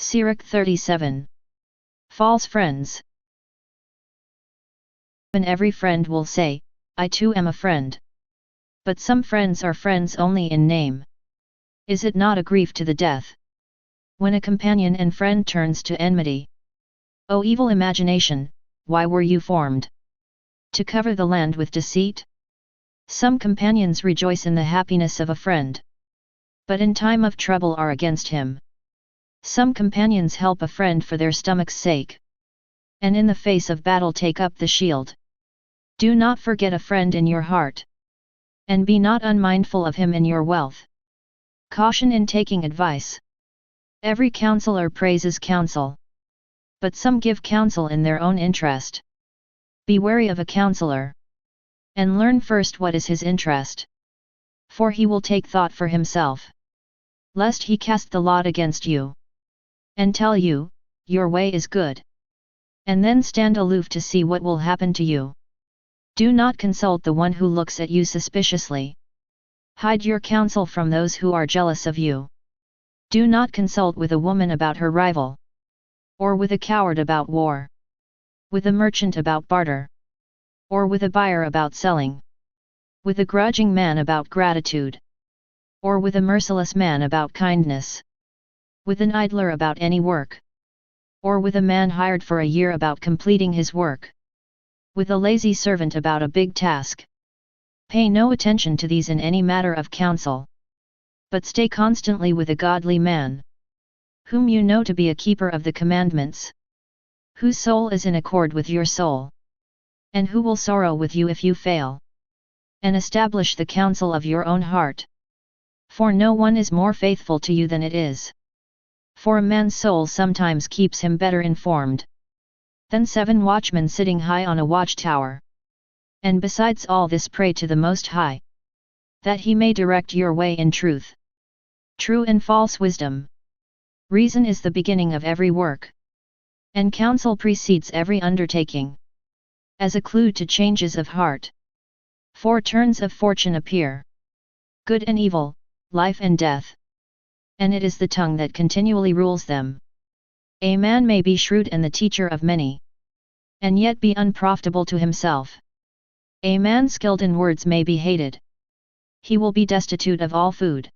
Sirach 37. False friends. And every friend will say, I too am a friend. But some friends are friends only in name. Is it not a grief to the death, when a companion and friend turns to enmity? O evil imagination, why were you formed? To cover the land with deceit? Some companions rejoice in the happiness of a friend, but in time of trouble are against him. Some companions help a friend for their stomach's sake, and in the face of battle take up the shield. Do not forget a friend in your heart, and be not unmindful of him in your wealth. Caution in taking advice. Every counselor praises counsel, but some give counsel in their own interest. Be wary of a counselor, and learn first what is his interest, for he will take thought for himself, lest he cast the lot against you, and tell you, your way is good, and then stand aloof to see what will happen to you. Do not consult the one who looks at you suspiciously. Hide your counsel from those who are jealous of you. Do not consult with a woman about her rival, or with a coward about war, with a merchant about barter, or with a buyer about selling, with a grudging man about gratitude, or with a merciless man about kindness, with an idler about any work, or with a man hired for a year about completing his work, with a lazy servant about a big task. Pay no attention to these in any matter of counsel, but stay constantly with a godly man, whom you know to be a keeper of the commandments, whose soul is in accord with your soul, and who will sorrow with you if you fail, and establish the counsel of your own heart. For no one is more faithful to you than it is. For a man's soul sometimes keeps him better informed than 7 watchmen sitting high on a watchtower. And besides all this, pray to the Most High, that he may direct your way in truth, true and false wisdom. Reason is the beginning of every work, and counsel precedes every undertaking. As a clue to changes of heart, 4 turns of fortune appear: good and evil, life and death, and it is the tongue that continually rules them. A man may be shrewd and the teacher of many, and yet be unprofitable to himself. A man skilled in words may be hated. He will be destitute of all food,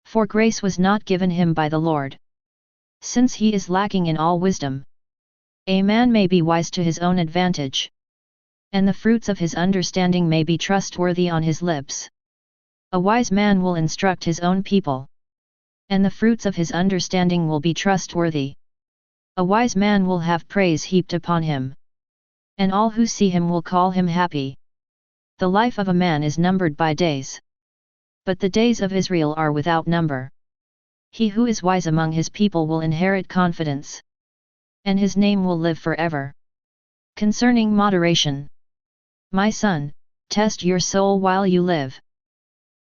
for grace was not given him by the Lord, since he is lacking in all wisdom. A man may be wise to his own advantage, and the fruits of his understanding may be trustworthy on his lips. A wise man will instruct his own people, and the fruits of his understanding will be trustworthy. A wise man will have praise heaped upon him, and all who see him will call him happy. The life of a man is numbered by days, but the days of Israel are without number. He who is wise among his people will inherit confidence, and his name will live forever. Concerning moderation. My son, test your soul while you live.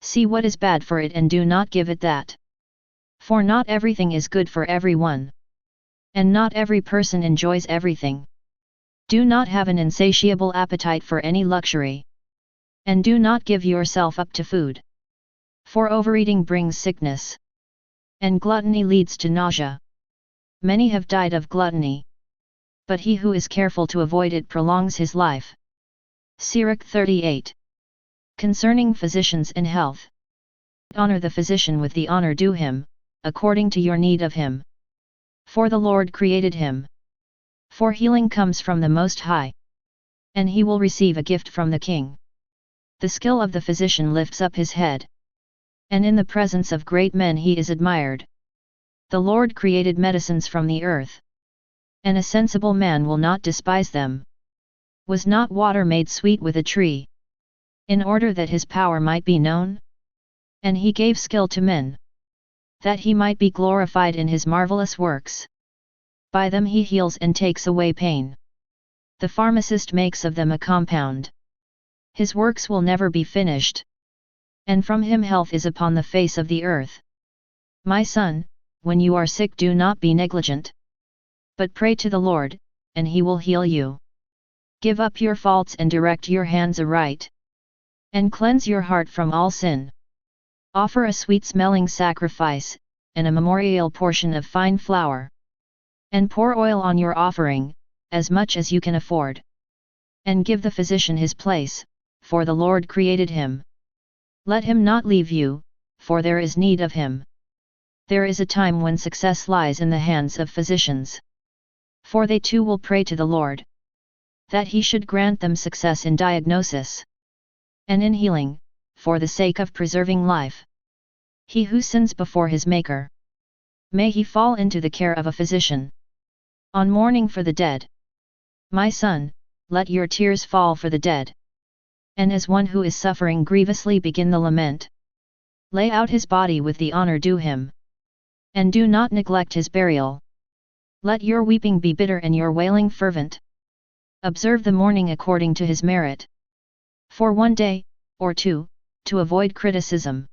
See what is bad for it and do not give it that. For not everything is good for everyone, and not every person enjoys everything. Do not have an insatiable appetite for any luxury, and do not give yourself up to food. For overeating brings sickness, and gluttony leads to nausea. Many have died of gluttony, but he who is careful to avoid it prolongs his life. Sirach 38. Concerning physicians and health. Honor the physician with the honor due him, according to your need of him. For the Lord created him. For healing comes from the Most High, and he will receive a gift from the King. The skill of the physician lifts up his head, and in the presence of great men he is admired. The Lord created medicines from the earth, and a sensible man will not despise them. Was not water made sweet with a tree, in order that his power might be known? And he gave skill to men, that he might be glorified in his marvelous works. By them he heals and takes away pain. The pharmacist makes of them a compound. His works will never be finished, and from him health is upon the face of the earth. My son, when you are sick do not be negligent, but pray to the Lord, and he will heal you. Give up your faults and direct your hands aright, and cleanse your heart from all sin. Offer a sweet-smelling sacrifice, and a memorial portion of fine flour. And pour oil on your offering, as much as you can afford. And give the physician his place, for the Lord created him. Let him not leave you, for there is need of him. There is a time when success lies in the hands of physicians. For they too will pray to the Lord, that he should grant them success in diagnosis and in healing, for the sake of preserving life. He who sins before his Maker, may he fall into the care of a physician. On mourning for the dead. My son, let your tears fall for the dead. And as one who is suffering grievously begin the lament. Lay out his body with the honor due him. And do not neglect his burial. Let your weeping be bitter and your wailing fervent. Observe the mourning according to his merit. For 1 day, or 2, to avoid criticism.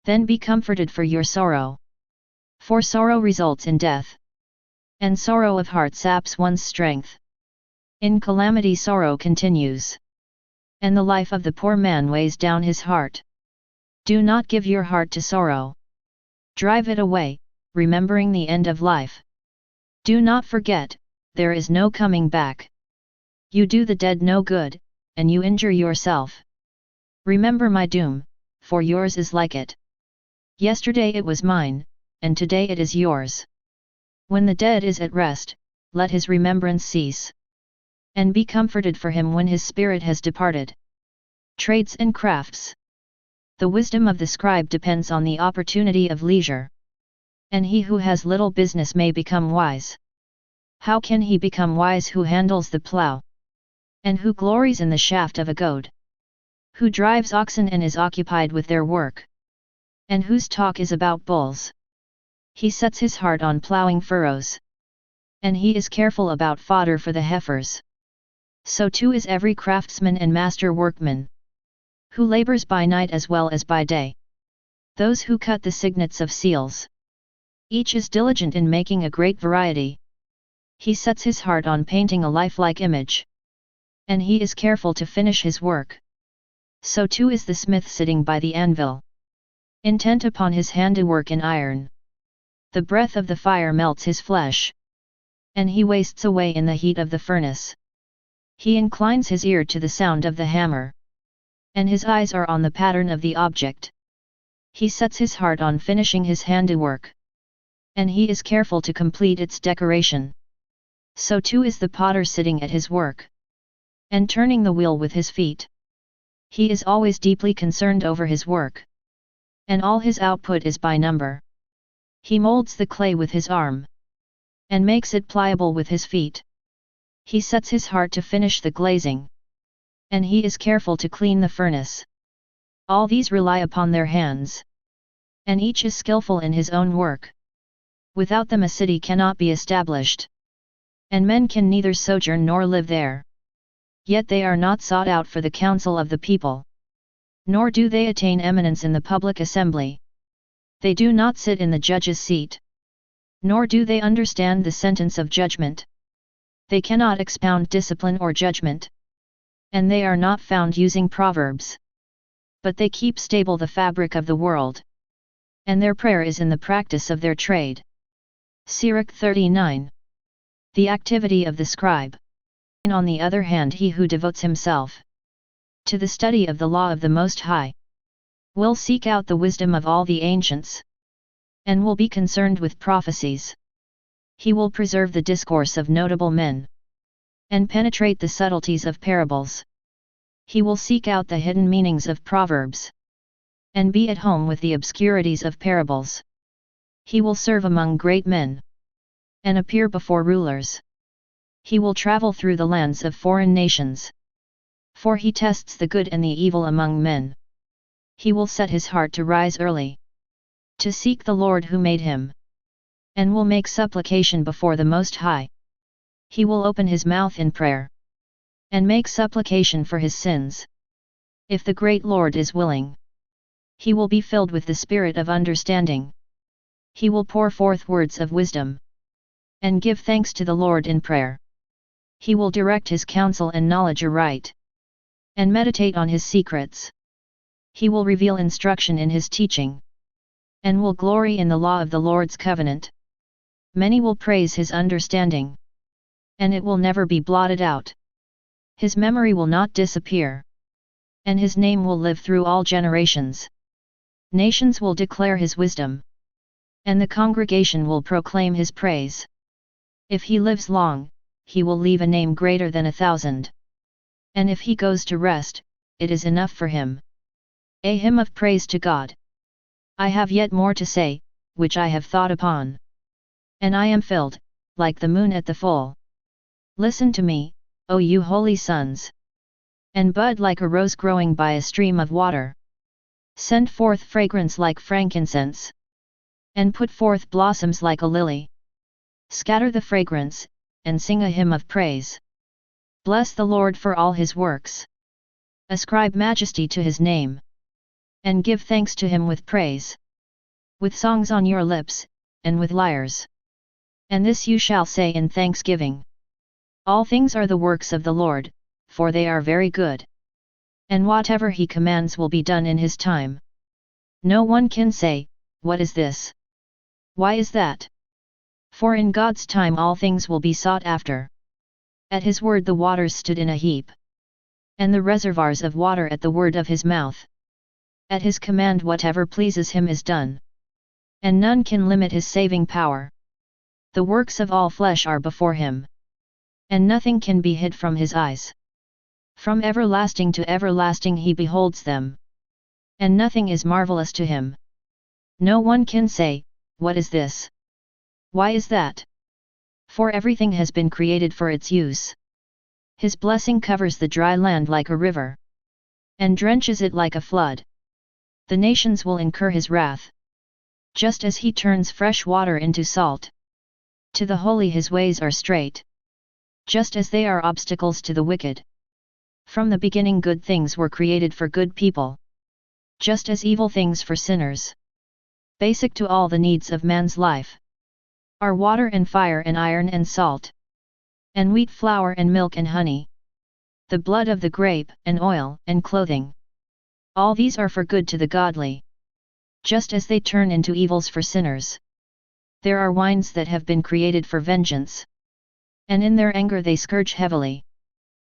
Then be comforted for your sorrow. For sorrow results in death. And sorrow of heart saps one's strength. In calamity sorrow continues. And the life of the poor man weighs down his heart. Do not give your heart to sorrow. Drive it away, remembering the end of life. Do not forget, there is no coming back. You do the dead no good, and you injure yourself. Remember my doom, for yours is like it. Yesterday it was mine, and today it is yours. When the dead is at rest, let his remembrance cease. And be comforted for him when his spirit has departed. Trades and crafts. The wisdom of the scribe depends on the opportunity of leisure. And he who has little business may become wise. How can he become wise who handles the plough? And who glories in the shaft of a goad? Who drives oxen and is occupied with their work? And whose talk is about bulls? He sets his heart on ploughing furrows. And he is careful about fodder for the heifers. So too is every craftsman and master workman, who labors by night as well as by day. Those who cut the signets of seals. Each is diligent in making a great variety. He sets his heart on painting a lifelike image. And he is careful to finish his work. So too is the smith sitting by the anvil, intent upon his handiwork in iron. The breath of the fire melts his flesh. And he wastes away in the heat of the furnace. He inclines his ear to the sound of the hammer. And his eyes are on the pattern of the object. He sets his heart on finishing his handiwork. And he is careful to complete its decoration. So too is the potter sitting at his work. And turning the wheel with his feet. He is always deeply concerned over his work. And all his output is by number. He molds the clay with his arm. And makes it pliable with his feet. He sets his heart to finish the glazing. And he is careful to clean the furnace. All these rely upon their hands. And each is skillful in his own work. Without them a city cannot be established. And men can neither sojourn nor live there. Yet they are not sought out for the counsel of the people. Nor do they attain eminence in the public assembly. They do not sit in the judge's seat. Nor do they understand the sentence of judgment. They cannot expound discipline or judgment. And they are not found using proverbs. But they keep stable the fabric of the world. And their prayer is in the practice of their trade. Sirach 39. The activity of the scribe. And on the other hand he who devotes himself to the study of the law of the Most High will seek out the wisdom of all the ancients. And will be concerned with prophecies. He will preserve the discourse of notable men. And penetrate the subtleties of parables. He will seek out the hidden meanings of proverbs. And be at home with the obscurities of parables. He will serve among great men. And appear before rulers. He will travel through the lands of foreign nations. For he tests the good and the evil among men. He will set his heart to rise early. To seek the Lord who made him. And will make supplication before the Most High. He will open his mouth in prayer. And make supplication for his sins. If the great Lord is willing. He will be filled with the spirit of understanding. He will pour forth words of wisdom. And give thanks to the Lord in prayer. He will direct his counsel and knowledge aright. And meditate on his secrets. He will reveal instruction in his teaching. And will glory in the law of the Lord's covenant. Many will praise his understanding, and it will never be blotted out. His memory will not disappear, and his name will live through all generations. Nations will declare his wisdom, and the congregation will proclaim his praise. If he lives long, he will leave a name greater than 1,000. And if he goes to rest, it is enough for him. A hymn of praise to God. I have yet more to say, which I have thought upon. And I am filled, like the moon at the full. Listen to me, O you holy sons. And bud like a rose growing by a stream of water. Send forth fragrance like frankincense. And put forth blossoms like a lily. Scatter the fragrance, and sing a hymn of praise. Bless the Lord for all his works. Ascribe majesty to his name. And give thanks to him with praise. With songs on your lips, and with lyres. And this you shall say in thanksgiving. All things are the works of the Lord, for they are very good. And whatever he commands will be done in his time. No one can say, what is this? Why is that? For in God's time all things will be sought after. At his word the waters stood in a heap. And the reservoirs of water at the word of his mouth. At his command whatever pleases him is done. And none can limit his saving power. The works of all flesh are before him. And nothing can be hid from his eyes. From everlasting to everlasting he beholds them. And nothing is marvelous to him. No one can say, what is this? Why is that? For everything has been created for its use. His blessing covers the dry land like a river, and drenches it like a flood. The nations will incur his wrath, just as he turns fresh water into salt. To the holy his ways are straight, just as they are obstacles to the wicked. From the beginning good things were created for good people, just as evil things for sinners. Basic to all the needs of man's life are water and fire and iron and salt, and wheat flour and milk and honey, the blood of the grape and oil and clothing. All these are for good to the godly, just as they turn into evils for sinners. There are wines that have been created for vengeance, and in their anger they scourge heavily.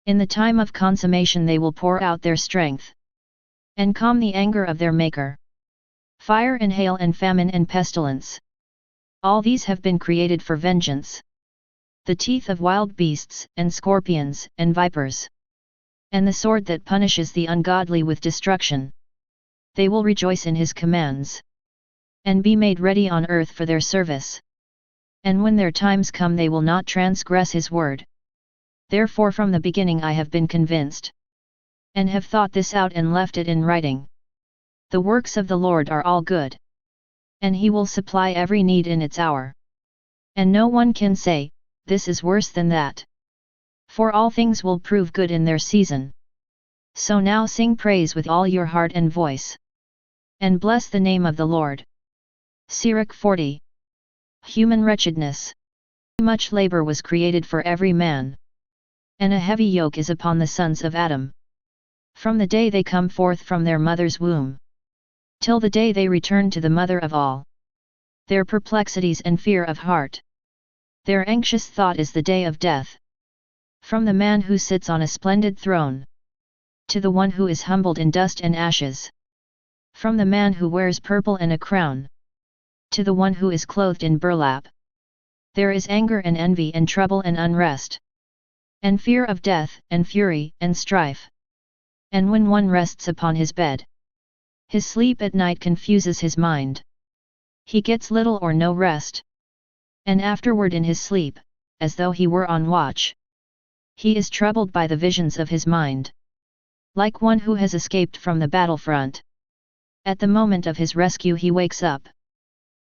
In the time of consummation they will pour out their strength, and calm the anger of their Maker. Fire and hail and famine and pestilence. All these have been created for vengeance. The teeth of wild beasts, and scorpions, and vipers. And the sword that punishes the ungodly with destruction. They will rejoice in his commands, and be made ready on earth for their service. And when their times come they will not transgress his word. Therefore from the beginning I have been convinced, and have thought this out and left it in writing. The works of the Lord are all good, and he will supply every need in its hour. And no one can say, this is worse than that. For all things will prove good in their season. So now sing praise with all your heart and voice, and bless the name of the Lord. Sirach 40. Human wretchedness. Much labor was created for every man, and a heavy yoke is upon the sons of Adam. From the day they come forth from their mother's womb, till the day they return to the mother of all. Their perplexities and fear of heart. Their anxious thought is the day of death. From the man who sits on a splendid throne, to the one who is humbled in dust and ashes. From the man who wears purple and a crown, to the one who is clothed in burlap. There is anger and envy and trouble and unrest, and fear of death and fury and strife. And when one rests upon his bed, his sleep at night confuses his mind. He gets little or no rest, and afterward in his sleep, as though he were on watch, he is troubled by the visions of his mind. Like one who has escaped from the battlefront. At the moment of his rescue he wakes up,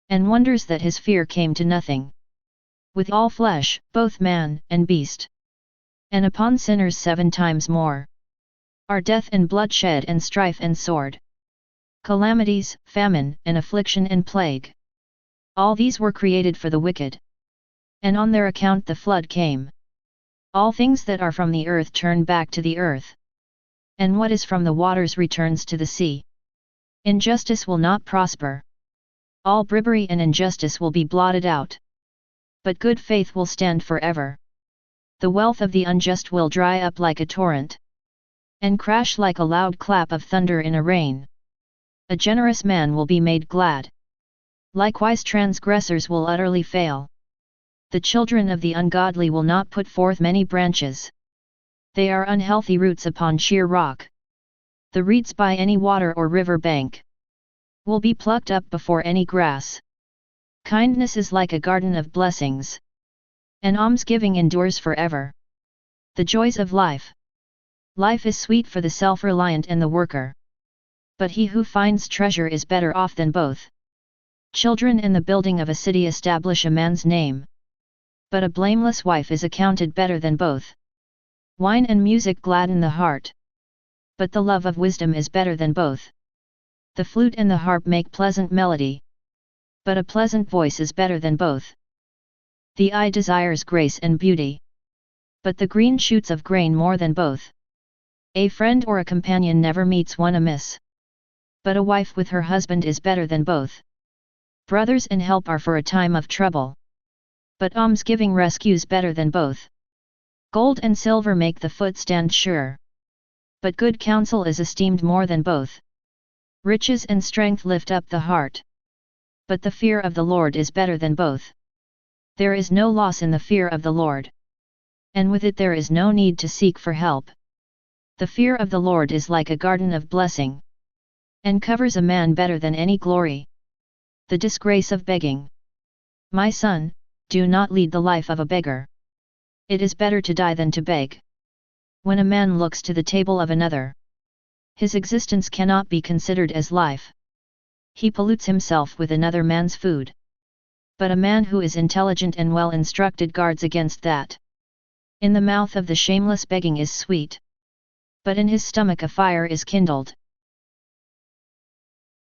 and wonders that his fear came to nothing. With all flesh, both man and beast, and upon sinners 7 times more, are death and bloodshed and strife and sword, calamities, famine, and affliction and plague. All these were created for the wicked, and on their account the flood came. All things that are from the earth turn back to the earth, and what is from the waters returns to the sea. Injustice will not prosper. All bribery and injustice will be blotted out. but good faith will stand forever. The wealth of the unjust will dry up like a torrent, and crash like a loud clap of thunder in a rain. A generous man will be made glad. Likewise transgressors will utterly fail. The children of the ungodly will not put forth many branches. They are unhealthy roots upon sheer rock. The reeds by any water or river bank will be plucked up before any grass. Kindness is like a garden of blessings, and almsgiving endures forever. The joys of life. Life is sweet for the self-reliant and the worker, but he who finds treasure is better off than both. Children and the building of a city establish a man's name, but a blameless wife is accounted better than both. Wine and music gladden the heart, but the love of wisdom is better than both. The flute and the harp make pleasant melody, but a pleasant voice is better than both. The eye desires grace and beauty, but the green shoots of grain more than both. A friend or a companion never meets one amiss, but a wife with her husband is better than both. Brothers in help are for a time of trouble, but almsgiving rescues better than both. Gold and silver make the foot stand sure, but good counsel is esteemed more than both. Riches and strength lift up the heart, but the fear of the Lord is better than both. There is no loss in the fear of the Lord, and with it there is no need to seek for help. The fear of the Lord is like a garden of blessing, and covers a man better than any glory. The disgrace of begging. My son, do not lead the life of a beggar. It is better to die than to beg. When a man looks to the table of another, his existence cannot be considered as life. He pollutes himself with another man's food. But a man who is intelligent and well instructed guards against that. In the mouth of the shameless begging is sweet, but in his stomach a fire is kindled.